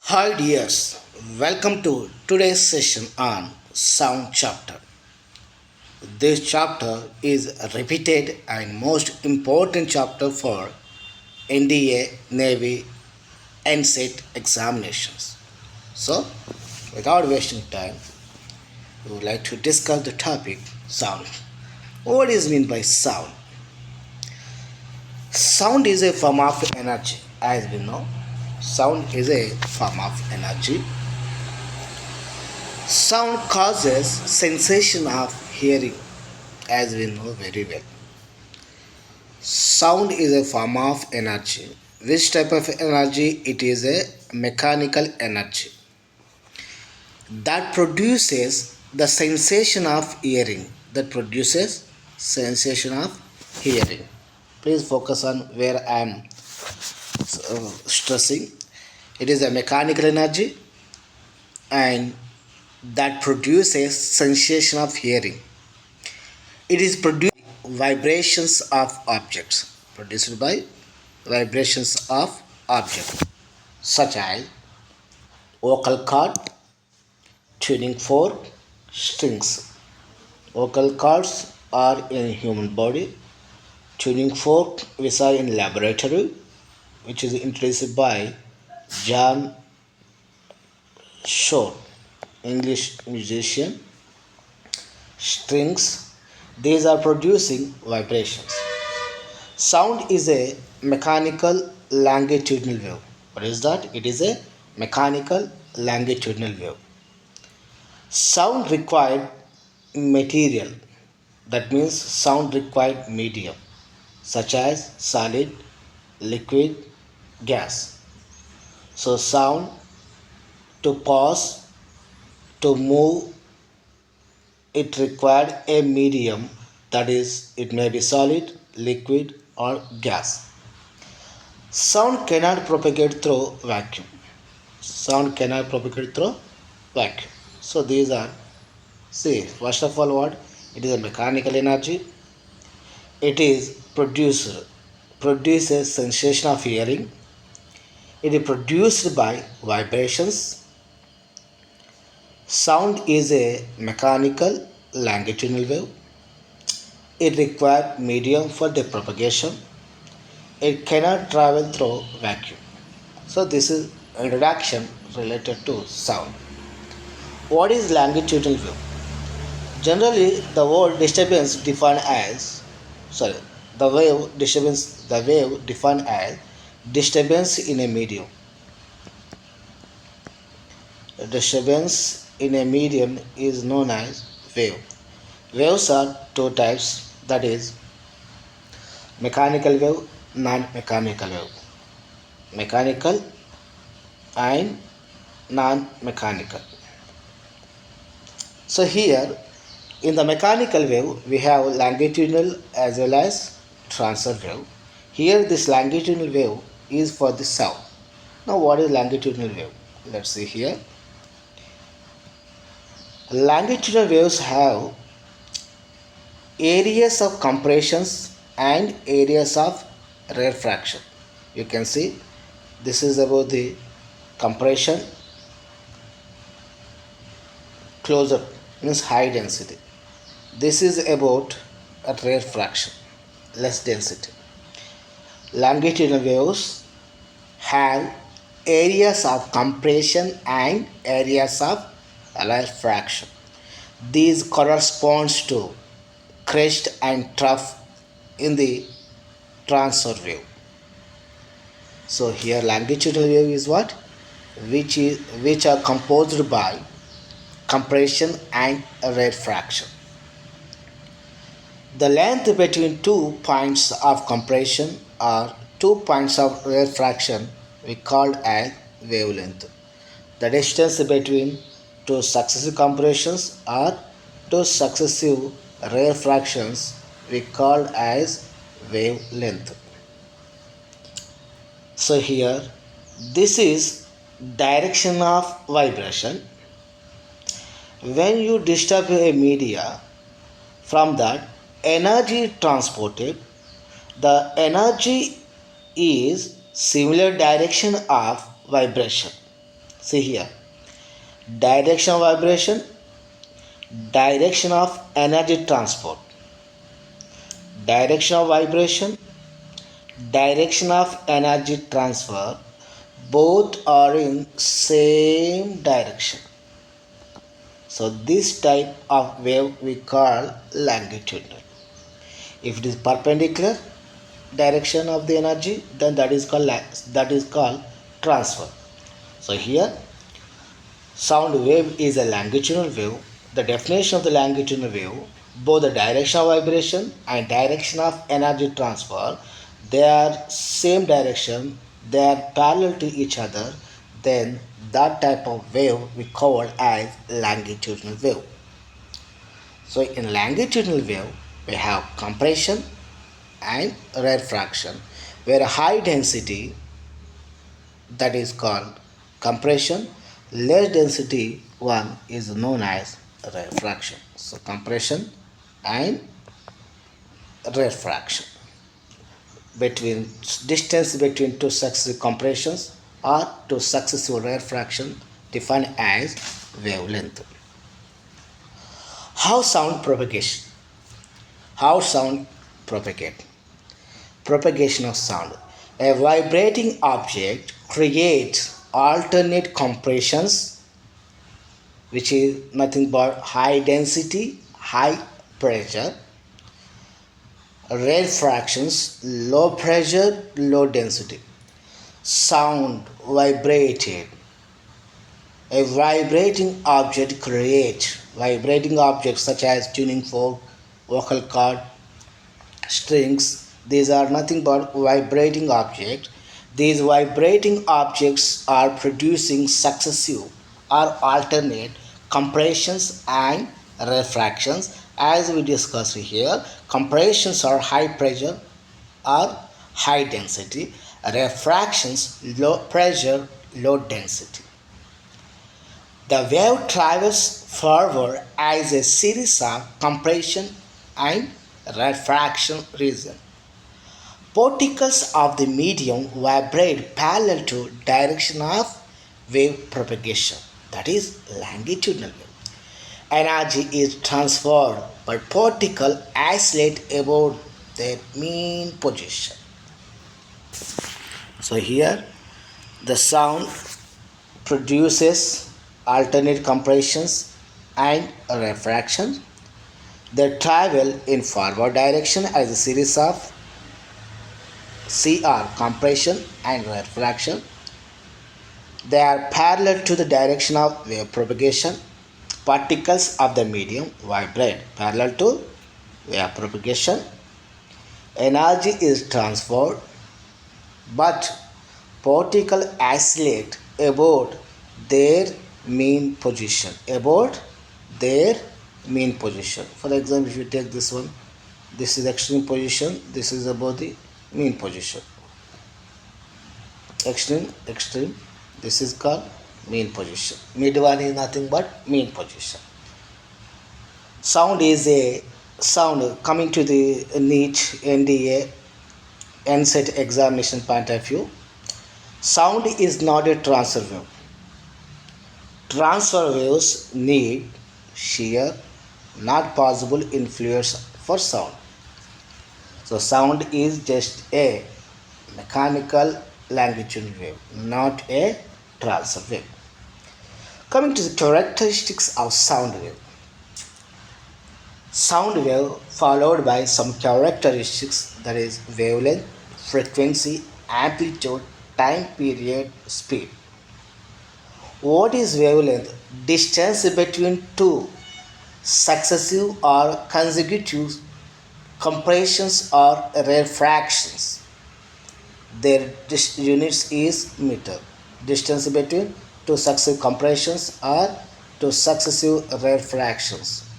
Hi dears, welcome to today's session on sound chapter. This chapter is a repeated and most important chapter for NDA Navy NCET examinations. So, without wasting time, we would like to discuss the topic sound. What is meant by sound? Sound is a form of energy, as we know. Sound is a form of energy. Sound causes sensation of hearing, as we know very well. Sound is a form of energy. Which type of energy? It is a mechanical energy that produces the sensation of hearing. That produces sensation of hearing. Please focus on where I am stressing. It is a mechanical energy and that produces sensation of hearing. It is produced by vibrations of objects. Produced by vibrations of objects such as vocal cord, tuning fork, strings. Vocal cords are in human body. Tuning fork we saw in laboratory, which is introduced by John Short, English musician. Strings, these are producing vibrations. Sound is a mechanical longitudinal wave. What is that? It is a mechanical longitudinal wave. Sound required material. That means sound required medium such as solid, liquid, gas. So sound to pause, to move, it required a medium, that is it may be solid, liquid or gas. Sound cannot propagate through vacuum. Sound cannot propagate through vacuum. So these are, see, first of all, what? It is a mechanical energy. It is produces sensation of hearing. It is produced by vibrations. Sound is a mechanical longitudinal wave. It requires medium for the propagation. It cannot travel through vacuum. So this is introduction related to sound. What is longitudinal wave? Generally, the word disturbance defined as sorry, the wave defined as disturbance in a medium. Disturbance in a medium is known as wave. Waves are two types, that is mechanical wave, non-mechanical wave. Mechanical and non-mechanical. So here in the mechanical wave we have longitudinal as well as transverse wave. Here this longitudinal wave is for the sound. Now what is longitudinal wave? Let's see here. Longitudinal waves have areas of compressions and areas of rarefaction. You can see this is about the compression, closer means high density. This is about a rarefaction, less density. Longitudinal waves have areas of compression and areas of rarefaction. These corresponds to crest and trough in the transverse wave. So here longitudinal wave is what? Which are composed by compression and rarefaction. The length between 2 points of compression or 2 points of rarefaction we called as wavelength. The distance between two successive compressions or two successive rarefactions we called as wavelength. So here this is direction of vibration. When you disturb a media, from that energy transported, the energy is similar direction of vibration. See here, direction of vibration, direction of energy transport, direction of vibration, direction of energy transfer, both are in same direction. So this type of wave we call longitudinal. If it is perpendicular direction of the energy, then that is called transfer. So here sound wave is a longitudinal wave. The definition of the longitudinal wave, both the direction of vibration and direction of energy transfer, they are same direction, they are parallel to each other, then that type of wave we call as longitudinal wave. So in longitudinal wave, we have compression and rarefaction, where high density, that is called compression, less density one is known as rarefaction. So compression and rarefaction, between distance between two successive compressions or two successive rarefaction, defined as wavelength. How sound propagation? How sound propagate? Propagation of sound. A vibrating object creates alternate compressions, which is nothing but high density, high pressure, rarefactions, low pressure, low density. Sound vibrated. A vibrating object creates vibrating objects such as tuning fork, vocal cord, strings. These are nothing but vibrating objects. These vibrating objects are producing successive or alternate compressions and refractions. As we discussed here, compressions are high pressure or high density, refractions low pressure, low density. The wave travels forward as a series of compression and refraction regions. Particles of the medium vibrate parallel to direction of wave propagation, that is longitudinal wave. Energy is transferred but particles isolate about their mean position. So here the sound produces alternate compressions and refraction. They travel in forward direction as a series of CR compression and refraction. They are parallel to the direction of wave propagation. Particles of the medium vibrate parallel to wave propagation. Energy is transferred, but particles isolate about their mean position. About their mean position. For example, if you take this one, this is extreme position, this is about the mean position. Extreme, this is called mean position. Mid one is nothing but mean position. Sound is a sound coming to the NEET, NDA, NCET examination point of view. Sound is not a transfer wave. Transfer waves need shear, not possible in fluids for sound. So sound is just a mechanical longitudinal wave, not a transfer wave. Coming to the characteristics of sound wave. Sound wave followed by some characteristics, that is wavelength, frequency, amplitude, time period, speed. What is wavelength? Distance between two successive or consecutive compressions or rarefactions. Their units is meter. Distance between two successive compressions or two successive rarefactions.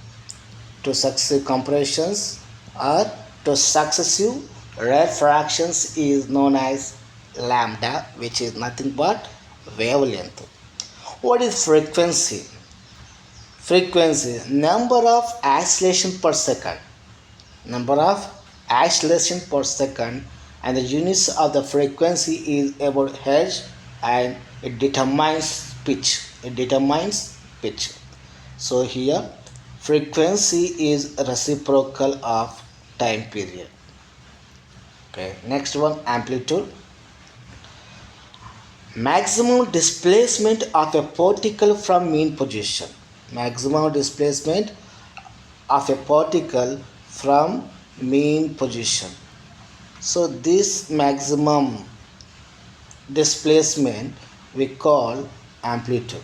Two successive compressions or two successive rarefactions is known as lambda, which is nothing but wavelength. What is frequency? Frequency, number of oscillation per second. Number of oscillation per second, and the units of the frequency is about hertz, and it determines pitch. It determines pitch. So here frequency is reciprocal of time period. Okay, next one, amplitude. Maximum displacement of a particle from mean position. Maximum displacement of a particle from mean position. So this maximum displacement we call amplitude.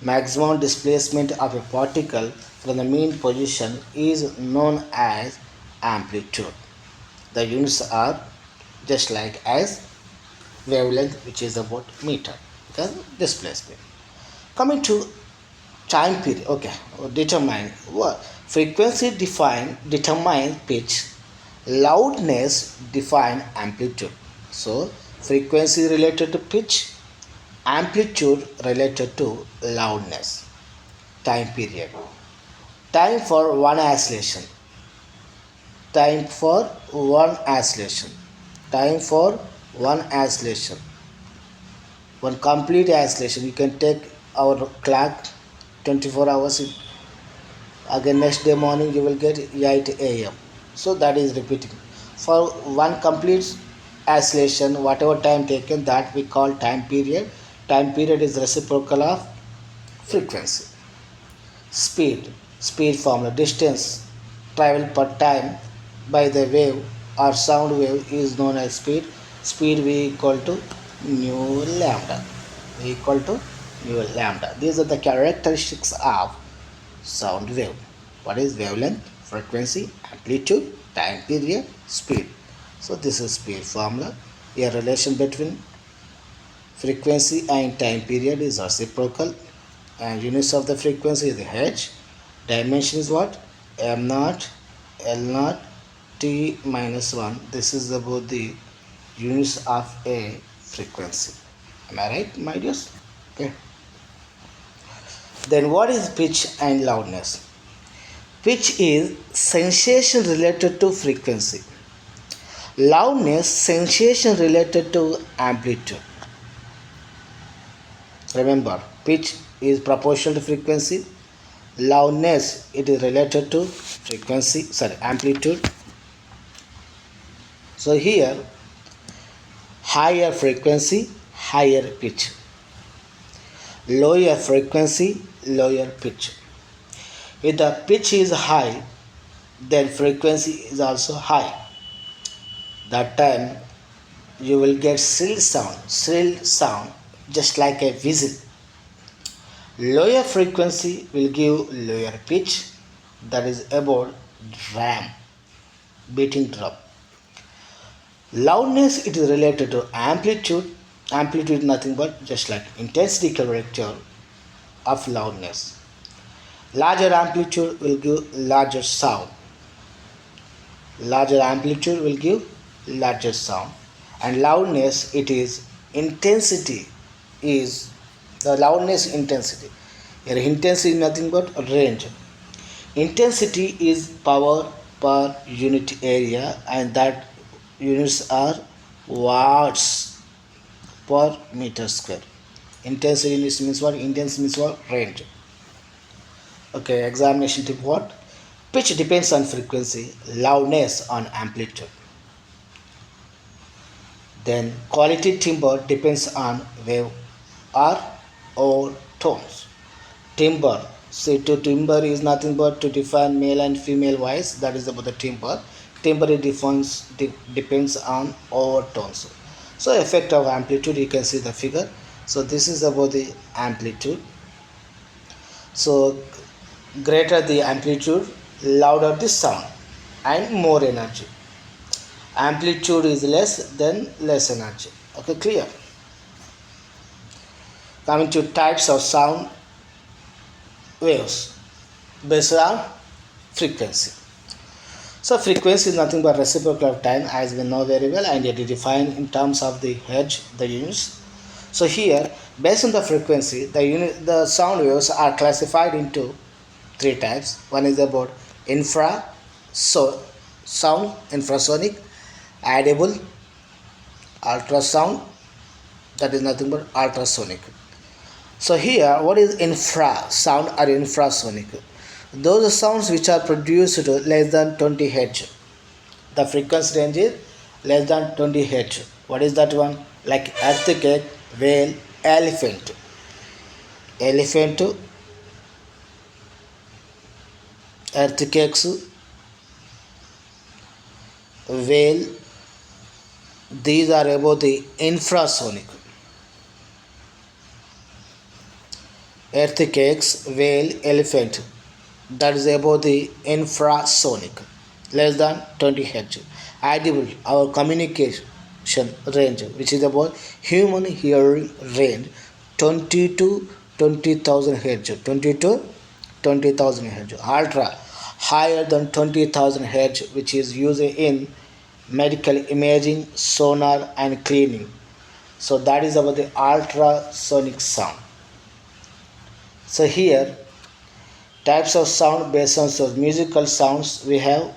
Maximum displacement of a particle from the mean position is known as amplitude. The units are just like as wavelength, which is about meter. The displacement. Coming to time period. Okay, determine what frequency determine pitch, loudness define amplitude. So frequency related to pitch, amplitude related to loudness. Time period. Time for one oscillation. Time for one oscillation. Time for one oscillation. One complete oscillation. You can take our clock 24 hours. Again next day morning you will get 8 a.m. So that is repeating. For one complete oscillation, whatever time taken, that we call time period. Time period is reciprocal of frequency. Speed formula. Distance traveled per time by the wave or sound wave is known as speed. Speed V equal to nu lambda. V equal to nu lambda. These are the characteristics of sound wave. What is wavelength, frequency, amplitude, time period, speed. So this is speed formula. A relation between frequency and time period is reciprocal, and units of the frequency is H. Dimension is what? M naught, L naught, T minus 1. This is about the units of a frequency. Am I right, my dears? Okay. Then what is pitch and loudness? Pitch is sensation related to frequency. Loudness, sensation related to amplitude. Remember, pitch is proportional to frequency. Loudness, it is related to amplitude. So here, higher frequency, higher pitch. Lower frequency, lower pitch. If the pitch is high, then frequency is also high. That time you will get shrill sound just like a whistle. Lower frequency will give lower pitch, that is about drum, beating drum. Loudness, it is related to amplitude. Amplitude is nothing but just like intensity character of loudness. Larger amplitude will give larger sound. Larger amplitude will give larger sound. And loudness, it is intensity, is the loudness intensity. Here intensity is nothing but range. Intensity is power per unit area, and that units are watts per meter square. Intensity means what? Intensity means what? Range. Okay, examination tip what? Pitch depends on frequency, loudness on amplitude. Then quality timbre depends on wave or tones. Timbre. See, to timbre is nothing but to define male and female voice. That is about the timbre. Timbre depends on overtones. So effect of amplitude, you can see the figure. So this is about the amplitude. So greater the amplitude, louder the sound and more energy. Amplitude is less, then less energy. Okay, clear? Coming to types of sound waves based on frequency. So frequency is nothing but reciprocal of time, as we know very well, and it is defined in terms of the hertz, the units. So here, based on the frequency, the sound waves are classified into three types. One is about sound, infrasonic, audible, ultrasound, that is nothing but ultrasonic. So here, what is infra sound or infrasonic? Those sounds which are produced to less than 20 Hz. The frequency range is less than 20 Hz. What is that one? Like earthquake, whale, elephant. Elephant, earthquakes, whale, these are about the infrasonic. Earthquakes, whale, elephant, that is about the infrasonic, less than 20 Hz. Audible, our communication range, which is about human hearing range, 20 to 20,000 Hz. 20 to 20,000 Hz. Ultra, higher than 20,000 Hz, which is used in medical imaging, sonar, and cleaning. So that is about the ultrasonic sound. So here, types of sound based on source. Musical sounds we have,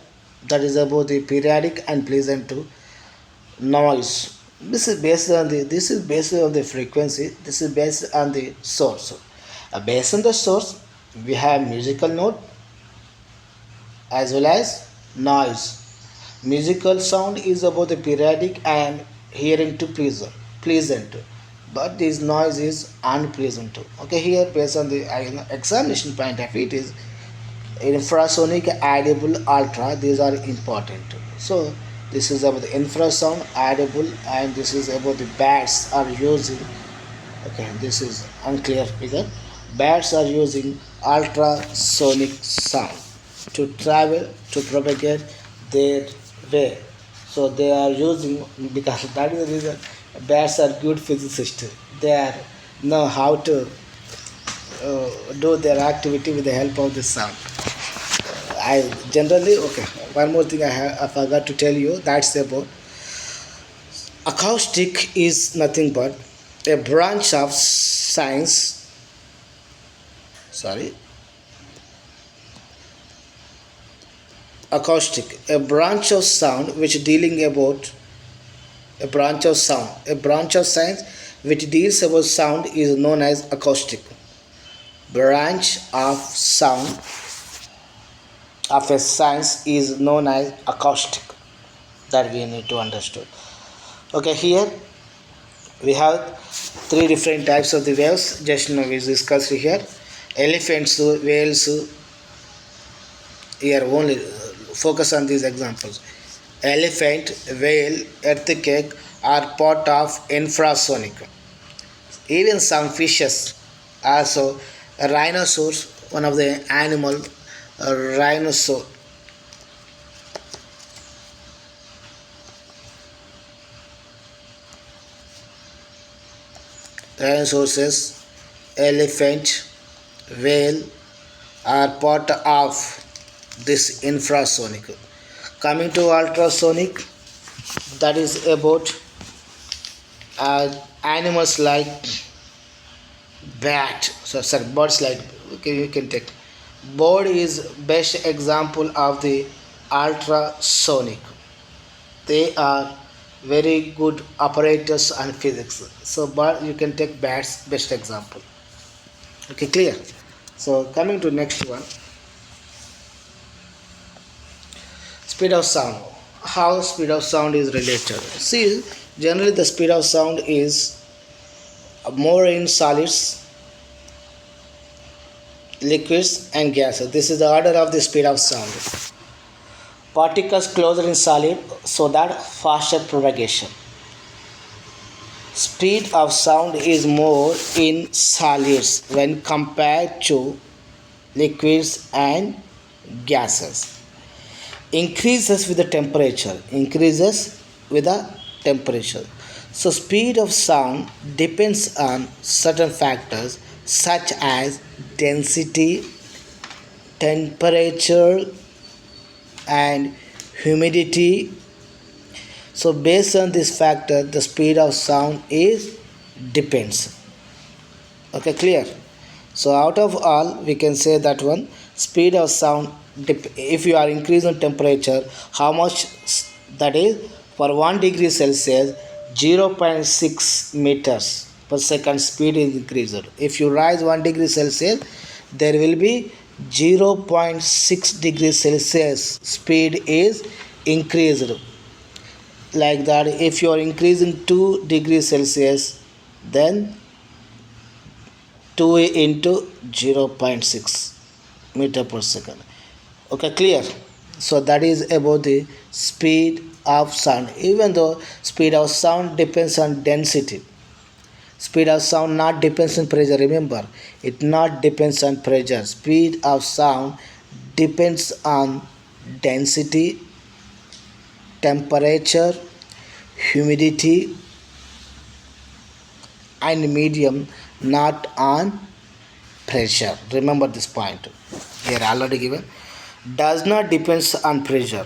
that is about the periodic and pleasant to noise. This is based on the frequency. This is based on the source. Based on the source, we have musical note as well as noise. Musical sound is about the periodic and hearing to pleasant, but this noise is unpleasant. Okay, here based on the examination point of view, it is infrasonic, audible, ultra. These are important. So this is about the infrasound, audible, and this is about the bats are using. Okay, this is unclear figure. Bats are using ultrasonic sound to travel to propagate their way. So they are using, because that is the reason bats are good physicists. They are know how to do their activity with the help of the sound. I generally, okay. One more thing I forgot to tell you. That's about acoustic is nothing but a branch of science. Sorry, acoustic, a branch of sound which dealing about a branch of sound, a branch of science which deals about sound is known as acoustic. Branch of sound of a science is known as acoustic. That we need to understand. Okay, here we have three different types of the waves. Just now we discussed here. Elephants, whales. Here only focus on these examples. Elephant, whale, earthquake are part of infrasonic. Even some fishes, also rhinoceros, one of the animal, rhinoceros. Rhinoceros, elephant, whale are part of this infrasonic. Coming to ultrasonic, that is about animals like bat. So sorry, birds like, okay, you can take. Bird is best example of the ultrasonic. They are very good operators and physics. So but you can take bats best example. Okay, clear. So coming to next one, speed of sound. How speed of sound is related? See, generally the speed of sound is more in solids, liquids, and gases. This is the order of the speed of sound. Particles closer in solid, so that faster propagation. Speed of sound is more in solids when compared to liquids and gases. Increases with the temperature. Increases with the temperature. So speed of sound depends on certain factors such as density, temperature, and humidity. So based on this factor, the speed of sound is depends. Okay, clear. So out of all, we can say that one speed of sound. If you are increasing temperature, how much that is for 1 degree Celsius, 0.6 meters. per second speed is increased. If you rise 1 degree Celsius, there will be 0.6 degrees Celsius speed is increased. Like that, if you are increasing 2 degrees Celsius, then 2 into 0.6 meter per second. Okay, clear? So that is about the speed of sound. Even though speed of sound depends on density, speed of sound not depends on pressure. Remember, it not depends on pressure. Speed of sound depends on density, temperature, humidity, and medium, not on pressure. Remember this point. Here already given. Does not depends on pressure.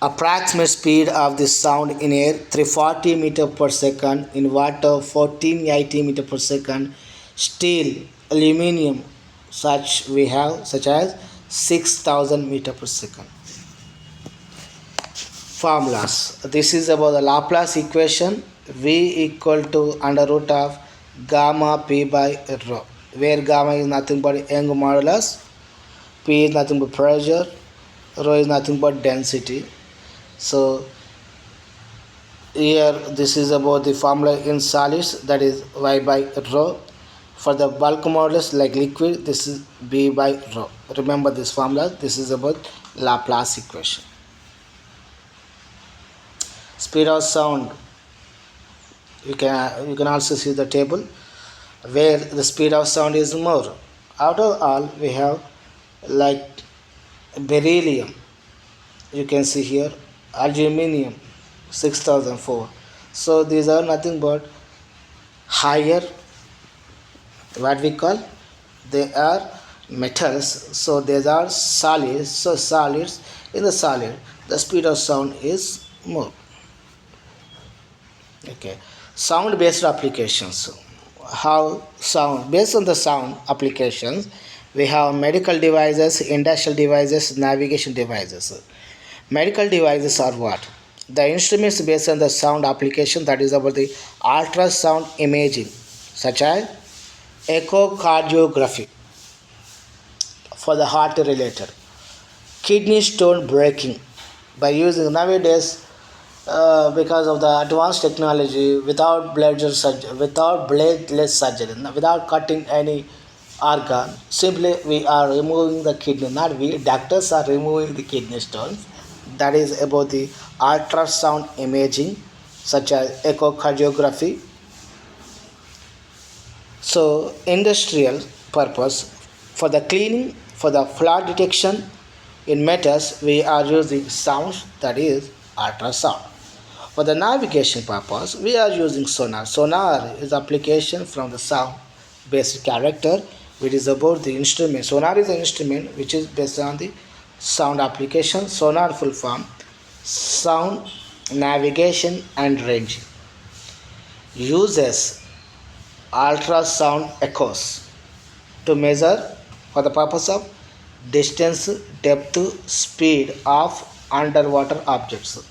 Approximate speed of the sound in air 340 meter per second, in water 1480 meter per second, steel, aluminium, such as 6000 meter per second. Formulas. This is about the Laplace equation. V equal to under root of gamma p by rho, where gamma is nothing but Young modulus, p is nothing but pressure, rho is nothing but density. So here this is about the formula in solids, that is y by rho. For the bulk modulus like liquid, this is b by rho. Remember this formula. This is about Laplace equation. Speed of sound, you can also see the table where the speed of sound is more. Out of all, we have like beryllium, you can see here, aluminium 6004. So these are nothing but higher, what we call, they are metals. So these are solids. So solids, in the solid the speed of sound is more. Okay, sound based applications. How sound, based on the sound applications, we have medical devices, industrial devices, navigation devices. Medical devices are what? The instruments based on the sound application, that is about the ultrasound imaging, such as echocardiography for the heart related, kidney stone breaking by using nowadays, because of the advanced technology, without without bladeless surgery, without cutting any organ, simply we are removing the kidney. Not we, doctors are removing the kidney stones. That is about the ultrasound imaging, such as echocardiography. So industrial purpose, for the cleaning, for the flaw detection in metals, we are using sound, that is ultrasound. For the navigation purpose, we are using sonar. Sonar is application from the sound based character, which is about the instrument. Sonar is an instrument which is based on the sound application. Sonar full form, sound navigation and ranging. Uses ultrasound echoes to measure for the purpose of distance, depth, speed of underwater objects.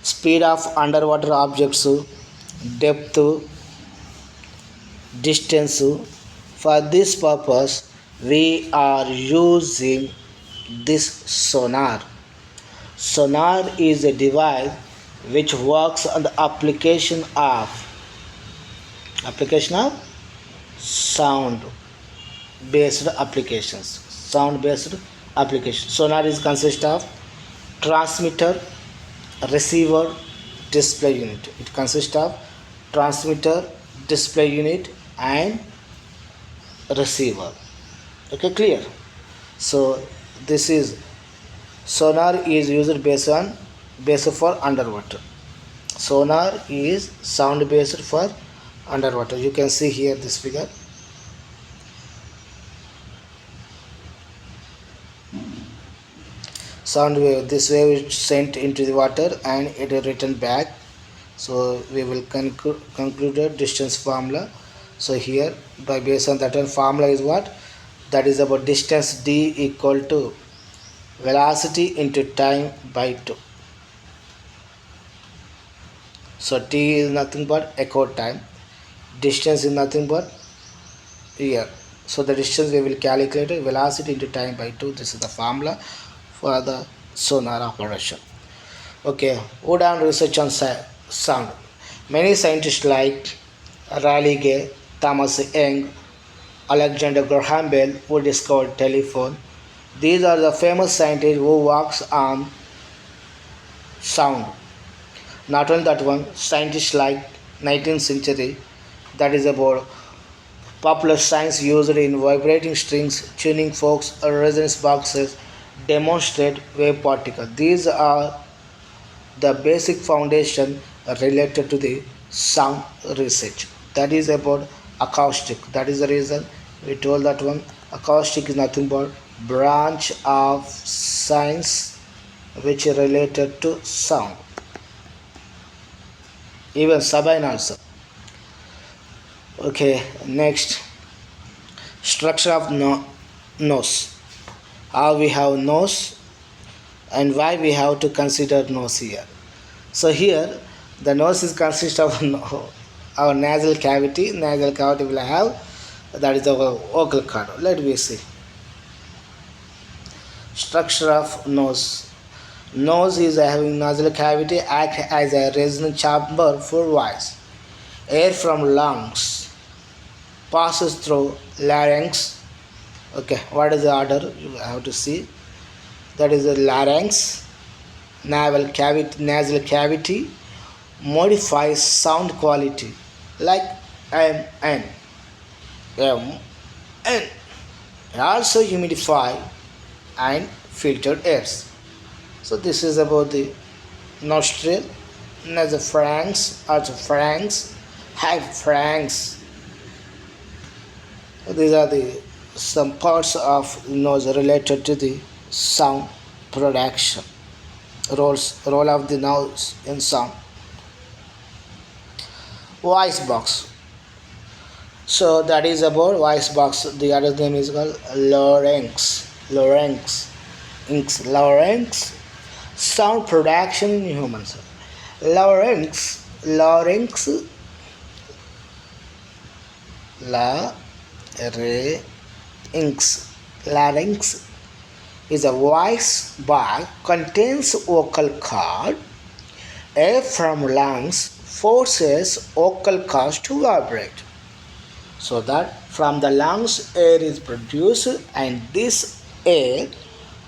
Speed of underwater objects, depth, distance. For this purpose, we are using this sonar. Sonar is a device which works on the application of sound based applications. Sound based application. Sonar is consist of transmitter, receiver, display unit. It consists of transmitter, display unit, and receiver. Okay, clear? So this is sonar is used based for underwater. Sonar is sound based for underwater. You can see here this figure. Sound wave, this wave is sent into the water and it is returned back. So we will conclude the distance formula. So here, by based on that one, formula is what? That is about distance d equal to velocity into time by 2. So t is nothing but echo time. Distance is nothing but ear. So the distance we will calculate it, velocity into time by 2. This is the formula for the sonar operation. Okay, who done research on sound? Many scientists like Rayleigh, Thomas Young, Alexander Graham Bell, who discovered telephone. These are the famous scientists who works on sound. Not only that one, scientists like 19th century, that is about popular science used in vibrating strings, tuning forks, or resonance boxes, demonstrate wave particles. These are the basic foundation related to the sound research. That is about acoustic. That is the reason we told that one. Acoustic is nothing but branch of science which is related to sound. Even Sabine also. Okay, next, structure of nose. How we have nose and why we have to consider nose here. So here the nose is consist of our nasal cavity. Nasal cavity will have, that is our vocal cord. Let me see. Structure of nose. Nose is having nasal cavity, act as a resonant chamber for voice. Air from lungs passes through larynx. Okay, what is the order? You have to see. That is the larynx, nasal cavity modifies sound quality like M N. M N. Also humidify and filtered airs. So this is about the nostril, nasopharynx, also pharynx, hypopharynx. These are the some parts of nose related to the sound production. Role of the nose in sound. Voice box. So that is about voice box. The other name is called larynx. Larynx. Sound production in humans. Larynx. Larynx is a voice box, contains vocal cord. Air from lungs forces vocal cords to vibrate. So that from the lungs air is produced and this air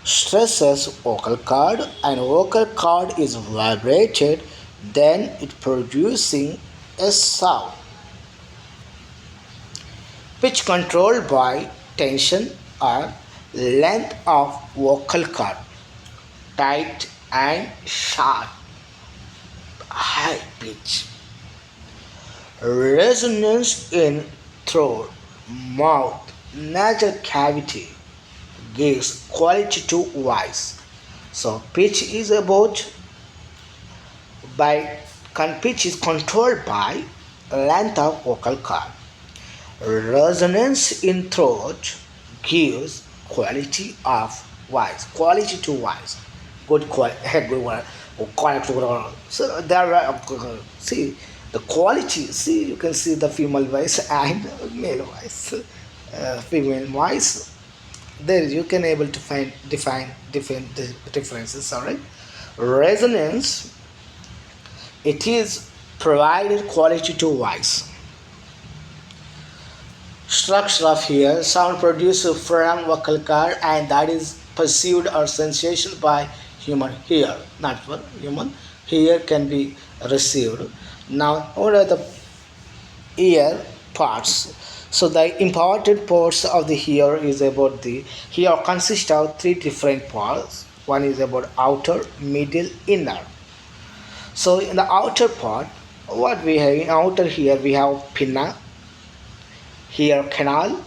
stresses vocal cord and vocal cord is vibrated, then it producing a sound. Pitch controlled by tension or length of vocal cord, tight and sharp, high pitch. Resonance in throat, mouth, nasal cavity gives quality to voice. So pitch is about pitch is controlled by length of vocal cord. Resonance in throat gives quality of voice. Quality to voice. Good quality. Good one. Quality. So there are see the quality. See, you can see the female voice and male voice. Female voice. There you can able to define different differences. All right. Resonance. It is provided quality to voice. Structure of here, sound produced from vocal cord and that is perceived or sensation by human ear, not for human ear can be received. Now what are the ear parts? So the important parts of the ear is about the ear consists of three different parts. One is about outer, middle, inner. So in the outer part, what we have in outer here we have pinna, here canal.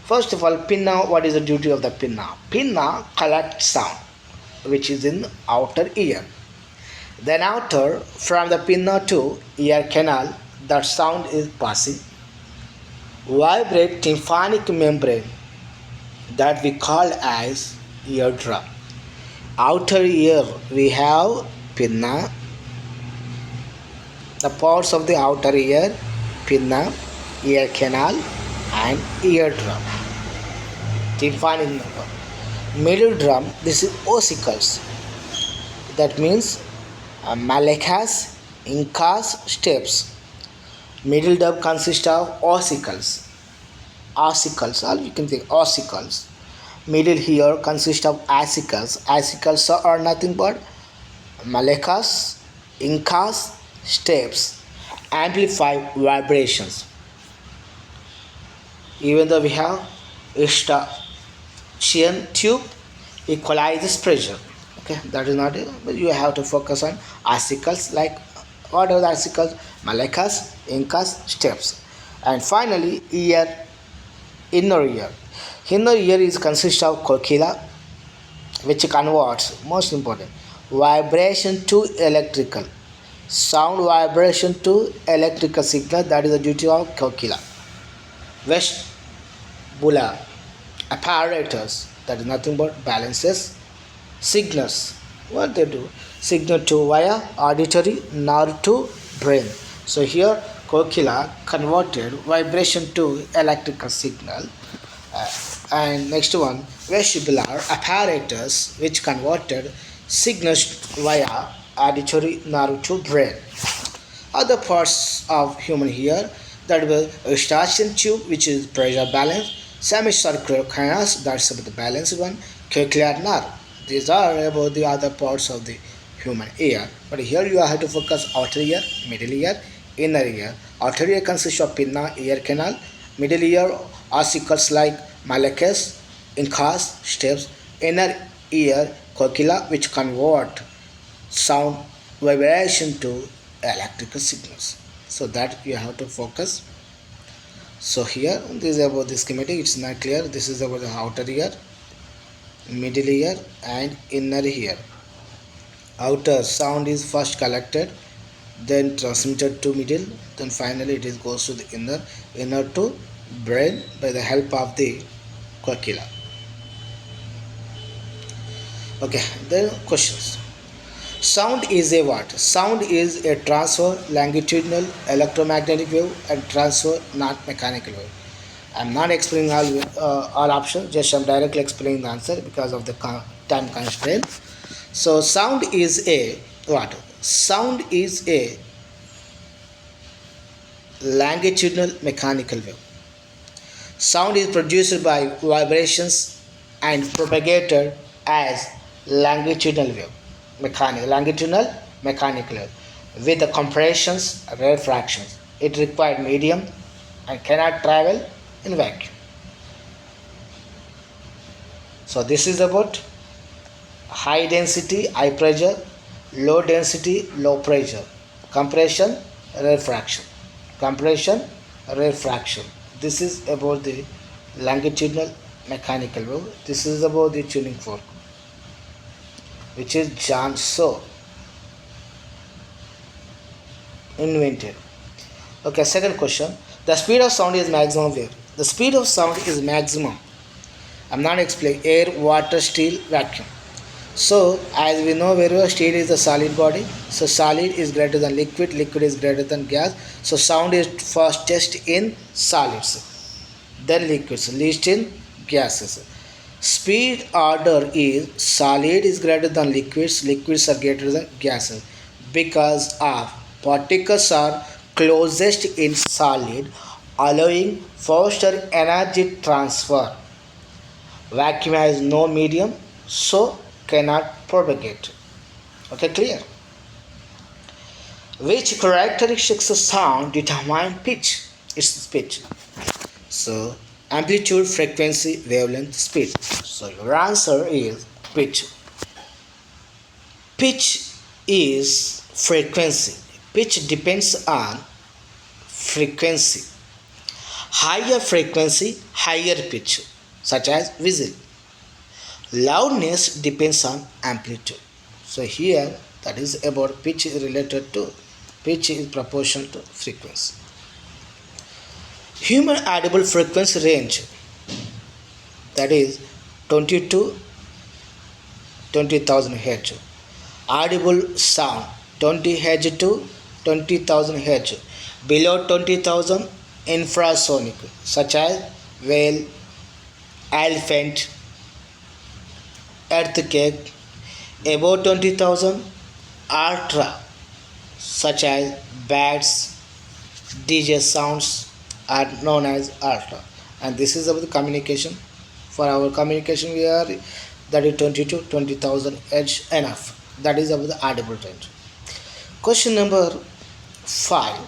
First of all, pinna, what is the duty of the pinna? Pinna collects sound which is in outer ear. Then outer, from the pinna to ear canal, that sound is passing. Vibrate tympanic membrane that we call as eardrum. Outer ear we have pinna, The parts of the outer ear, pinna, ear canal, and eardrum. Defining number. Middle drum, this is ossicles. That means malacas, incas, steps. Middle drum consists of ossicles. Ossicles, or you can think ossicles. Middle here consists of acicles. Acicles are nothing but malacas, incas, steps, amplify vibrations. Even though we have eustachian tube, equalizes pressure. Okay, that is not it, but you have to focus on acicles, like what are the acicles? Malacas, incas, steps. And finally, ear, inner ear. Inner ear is consists of cochlea, which converts, most important, vibration to electrical sound vibration to electrical signal. That is the duty of cochlea. Vestibular apparatus, that is nothing but balances signals. What they do? Signal to via auditory nerve to brain. So here cochlea converted vibration to electrical signal. And next one, vestibular apparatus, which converted signals via auditory nerve to brain. Other parts of human ear, that will eustachian tube, which is pressure balance, semicircular canals, that's about the balanced one, cochlear nerve. These are about the other parts of the human ear. But here you have to focus outer ear, middle ear, inner ear. Outer ear consists of pinna, ear canal. Middle ear ossicles like malacus, incas, steps. Inner ear cochlea, which convert sound vibration to electrical signals. So that you have to focus. So here this is about the schematic. It's not clear. This is about the outer ear, middle ear, and inner ear. Outer sound is first collected, then transmitted to middle, then finally it is goes to the inner to brain by the help of the cochlea. Okay, then questions. Sound is a what? Sound is a transfer longitudinal electromagnetic wave and transfer not mechanical wave. I'm not explaining all options, just I'm directly explaining the answer because of the time constraint. So sound is a what? Sound is a longitudinal mechanical wave. Sound is produced by vibrations and propagated as longitudinal wave, longitudinal mechanical wave, with the compressions, refractions. It required medium and cannot travel in vacuum. So this is about high density, high pressure, low density, low pressure, compression, refraction, compression, refraction. This is about the longitudinal mechanical wave. This is about the tuning fork, which is John Saw invented. Okay, second question. The speed of sound is maximum where? The speed of sound is maximum. I'm not explaining air, water, steel, vacuum. So as we know very well, steel is a solid body. So solid is greater than liquid, liquid is greater than gas. So sound is fastest in solids, then liquids, least in gases. Speed order is solid is greater than liquids, liquids are greater than gases, because of particles are closest in solid, allowing faster energy transfer. Vacuum has no medium, so cannot propagate. Okay, clear? Which characteristics of sound determine pitch? It's pitch. So amplitude, frequency, wavelength, speed. So your answer is pitch. Pitch is frequency. Pitch depends on frequency. Higher frequency, higher pitch, such as whistle. Loudness depends on amplitude. So here that is about pitch is related to pitch is proportional to frequency. Human audible frequency range, that is 20 to 20,000 Hz. Audible sound 20 Hz to 20,000 Hz. Below 20,000, infrasonic, such as whale, elephant, earthquake. Above 20,000, ultra, such as bats, DJ sounds are known as ultra. And this is about the communication. For our communication, we are that is 20 to 20,000 edge enough. That is about the audible range. Question number 5.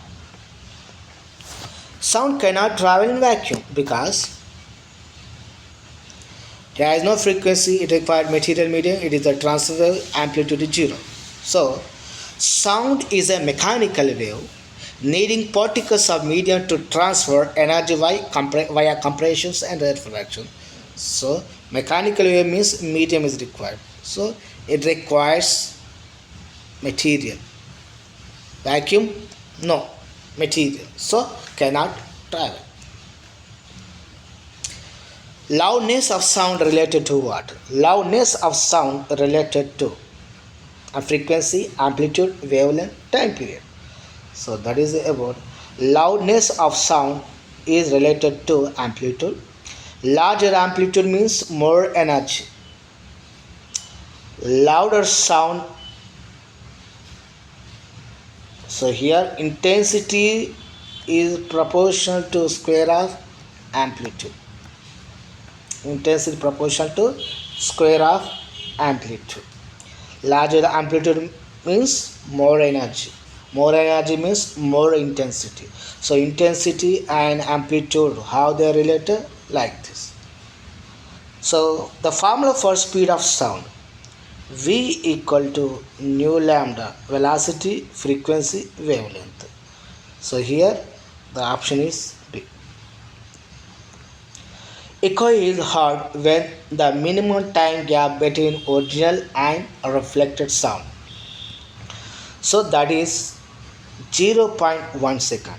Sound cannot travel in vacuum because it has no frequency, it required material medium, it is a transfer wave, amplitude is zero. So, sound is a mechanical wave needing particles of medium to transfer energy via compressions and reflection. So, mechanical wave means medium is required. So, it requires material. Vacuum? No. Material. So, cannot travel. Loudness of sound related to what? Loudness of sound related to a frequency, amplitude, wavelength, time period. So that is about loudness of sound is related to amplitude. Larger amplitude means more energy. Louder sound. So here intensity is proportional to square of amplitude. Intensity proportional to square of amplitude. Larger amplitude means more energy. More energy means more intensity. So intensity and amplitude, how they are related? Like this. So the formula for speed of sound, V equal to nu lambda, velocity, frequency, wavelength. So here the option is B. Echo is heard when the minimum time gap between original and reflected sound. So that is 0.1 second.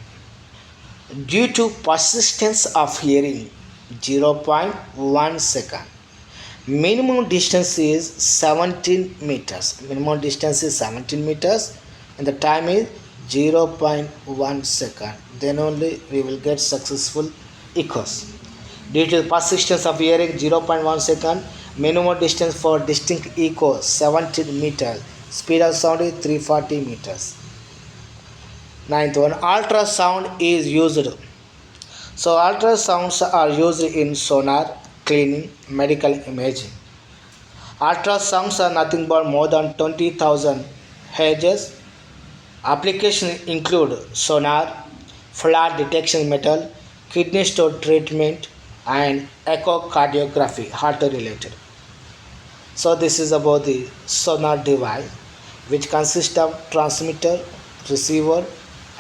Due to persistence of hearing, 0.1 second. Minimum distance is 17 meters. Minimum distance is 17 meters and the time is 0.1 second. Then only we will get successful echoes. Due to persistence of hearing, 0.1 second. Minimum distance for distinct echo 17 meters. Speed of sound is 340 meters. Ninth one, ultrasound is used. So ultrasounds are used in sonar, cleaning, medical imaging. Ultrasounds are nothing but more than 20,000 Hz. Applications include sonar, flood detection metal, kidney stone treatment, and echocardiography, heart related. So this is about the sonar device, which consists of transmitter, receiver,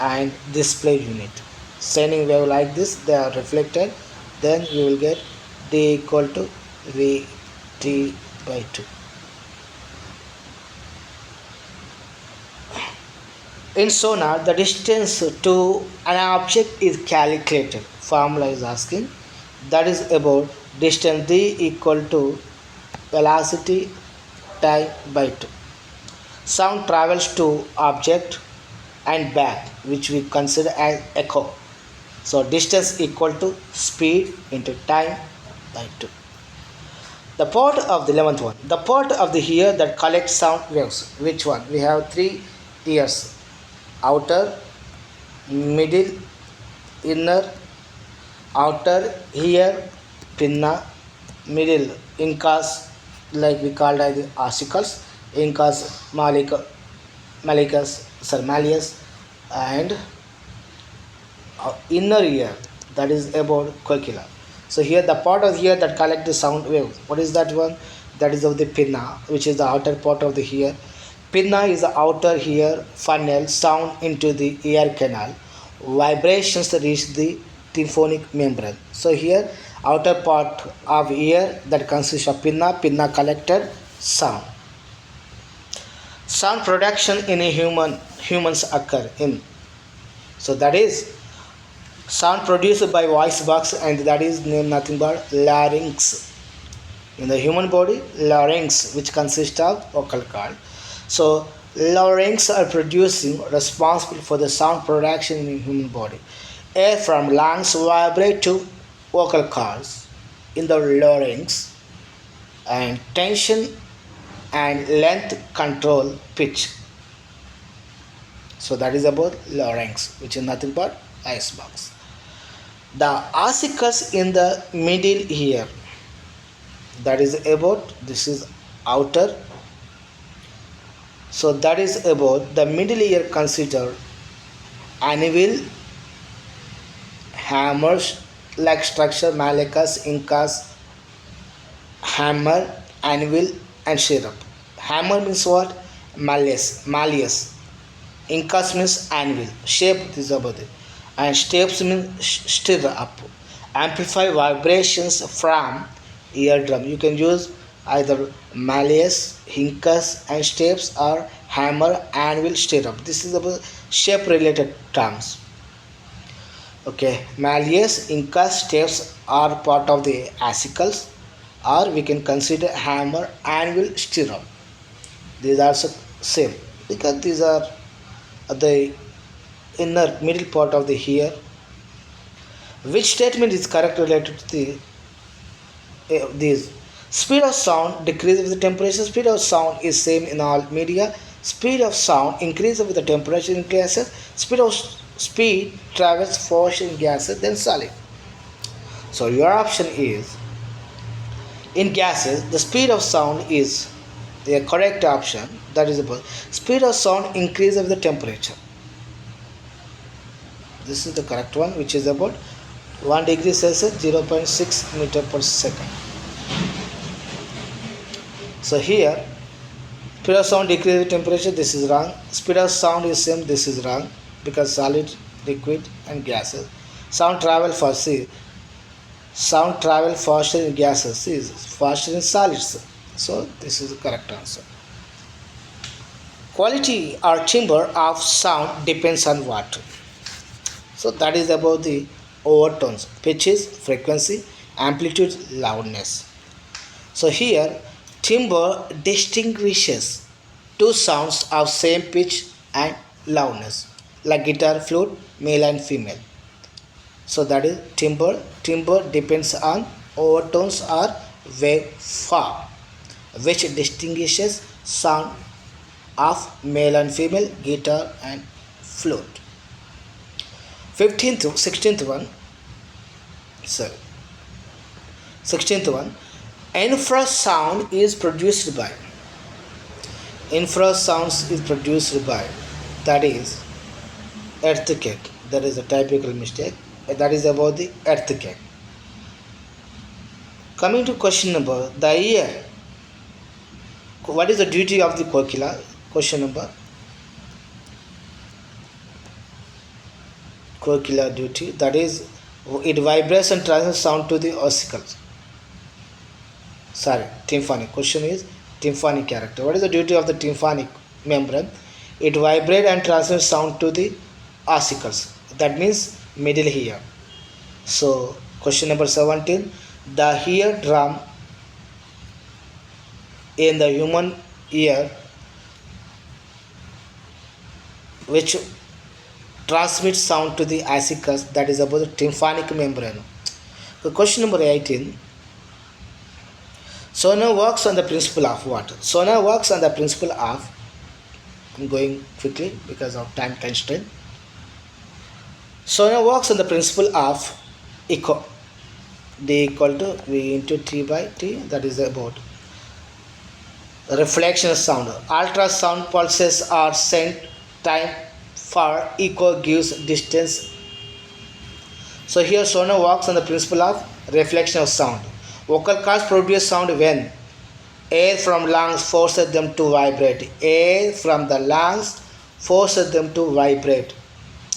and display unit. Sending wave like this, they are reflected. Then you will get D equal to Vt by 2. In sonar, the distance to an object is calculated. Formula is asking. That is about distance D equal to velocity time by 2. Sound travels to object and back, which we consider as echo. So distance equal to speed into time by 2. The part of the 11th one, the part of the ear that collects sound waves. Which one? We have 3 ears: outer, middle, inner. Outer ear, pinna; middle, incas, like we called as the ossicles, incas, malleus, and inner ear, that is about cochlear. So here the part of ear that collect the sound waves. What is that one? That is of the pinna, which is the outer part of the ear. Pinna is the outer ear funnel sound into the ear canal. Vibrations reach the tympanic membrane. So here outer part of ear that consists of pinna collected sound. Sound production in a humans occur in. So that is sound produced by voice box, and that is named nothing but larynx. In the human body, larynx, which consists of vocal cord. So Larynx are producing responsible for the sound production in the human body. Air from lungs vibrate to vocal cords in the larynx, and tension and length control pitch. So that is about larynx, which is nothing but icebox. The ossicles in the middle ear, that is about, this is outer, so that is about the middle ear considered anvil, hammers like structure, malleus, incas, hammer, anvil, and syrup. Hammer means what? Malleus. Incas means anvil. Shape is about it. And steps means stir up. Amplify vibrations from eardrum. You can use either malleus, incas, and steps, or hammer, anvil, stirrup. This is about shape related terms. Okay, malleus, incas, steps are part of the ossicles, or we can consider hammer, anvil, stirrup. These are same because these are the inner middle part of the ear. Which statement is correct related to these? Speed of sound decreases with the temperature. Speed of sound is same in all media. Speed of sound increases with the temperature in gases. Speed travels faster in gases than solid. So your option is, in gases the speed of sound is the correct option. That is about speed of sound increases with the temperature. This is the correct one, which is about 1 degree Celsius, 0.6 meter per second. So here, speed of sound decreases with temperature, this is wrong. Speed of sound is same, this is wrong, because solid, liquid, and gases. Sound travel faster. Sound travel faster in gases, is faster in solids. So this is the correct answer. Quality or timbre of sound depends on what? So that is about the overtones, pitches, frequency, amplitude, loudness. So here, timbre distinguishes two sounds of same pitch and loudness, like guitar, flute, male and female. So that is timbre. Timbre depends on overtones or waveform, which distinguishes sound of male and female, guitar and flute. 16th one, sorry, 16th one, infrasound is produced by. Infrasounds is produced by, that is earthquake. That is a typical mistake. That is about the earthquake. Coming to question number, the ear. What is the duty of the cochlea? Question number. Cochlea duty, that is it vibrates and transmits sound to the ossicles. Sorry, tympanic. Question is tympanic character. What is the duty of the tympanic membrane? It vibrates and transmits sound to the ossicles. That means middle ear. So question number 17, the ear drum in the human ear, which transmits sound to the ossicles, that is about the tympanic membrane. So question number 18, sonar works on the principle of what? Sonar works on the principle of, I'm going quickly because of time constraint. Sonar works on the principle of echo. D equal to V into T by T, that is about reflection of sound. Ultrasound pulses are sent time for echo gives distance. So here sonar works on the principle of reflection of sound. Vocal cords produce sound when air from lungs forces them to vibrate. Air from the lungs forces them to vibrate,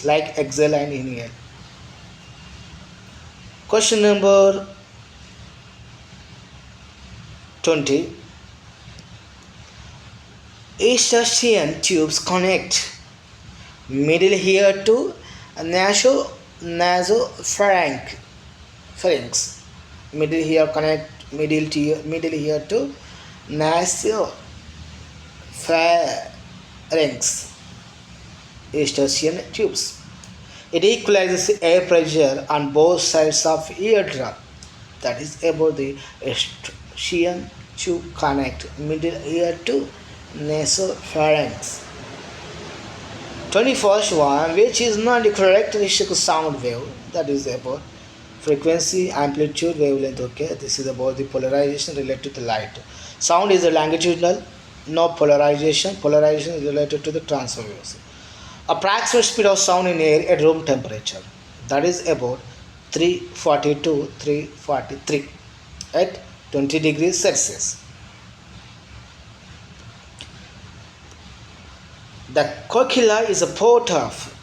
like exhale and inhale. Question number 20. Eustachian tubes connect middle ear to nasopharynx. Middle ear connect middle ear to nasopharynx. rings, eustachian tubes. It equalizes air pressure on both sides of eardrum. That is about the eustachian tube connect middle ear to nasopharynx. 21st one, which is not the characteristic sound wave, that is about frequency, amplitude, wavelength. Okay, this is about the polarization related to light. Sound is a longitudinal, no polarization. Polarization is related to the transfer waves. Approximate speed of sound in air at room temperature, that is about 342 343 at 20 degrees Celsius. The cochlea is a port of,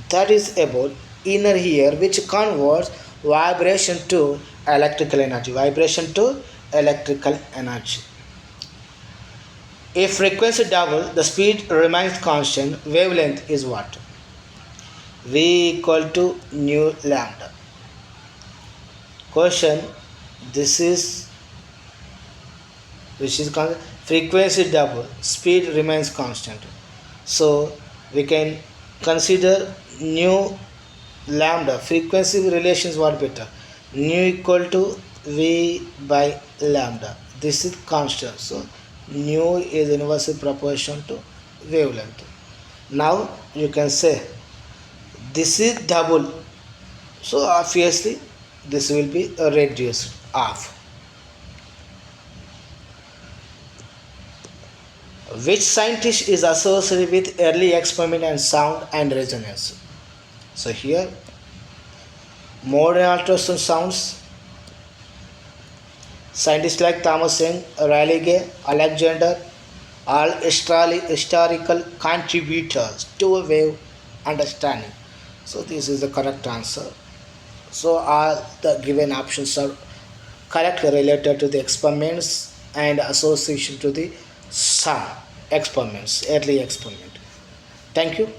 that is about inner ear, which converts vibration to electrical energy. Vibration to electrical energy. If frequency double, the speed remains constant. Wavelength is what? V equal to nu lambda. Question: this is which is constant. Frequency double, speed remains constant. So we can consider nu lambda. Frequency relations what better? Nu equal to V by lambda. This is constant. So nu is inversely proportional to wavelength. Now you can say this is double. So obviously this will be reduced half. Which scientist is associated with early experiment and sound and resonance? So here modern ultrasound sounds. Scientists like Thomas Young, Rayleigh, Alexander, all historical contributors to wave understanding. So this is the correct answer. So all the given options are correct related to the experiments and association to the sound experiments, early experiment. Thank you.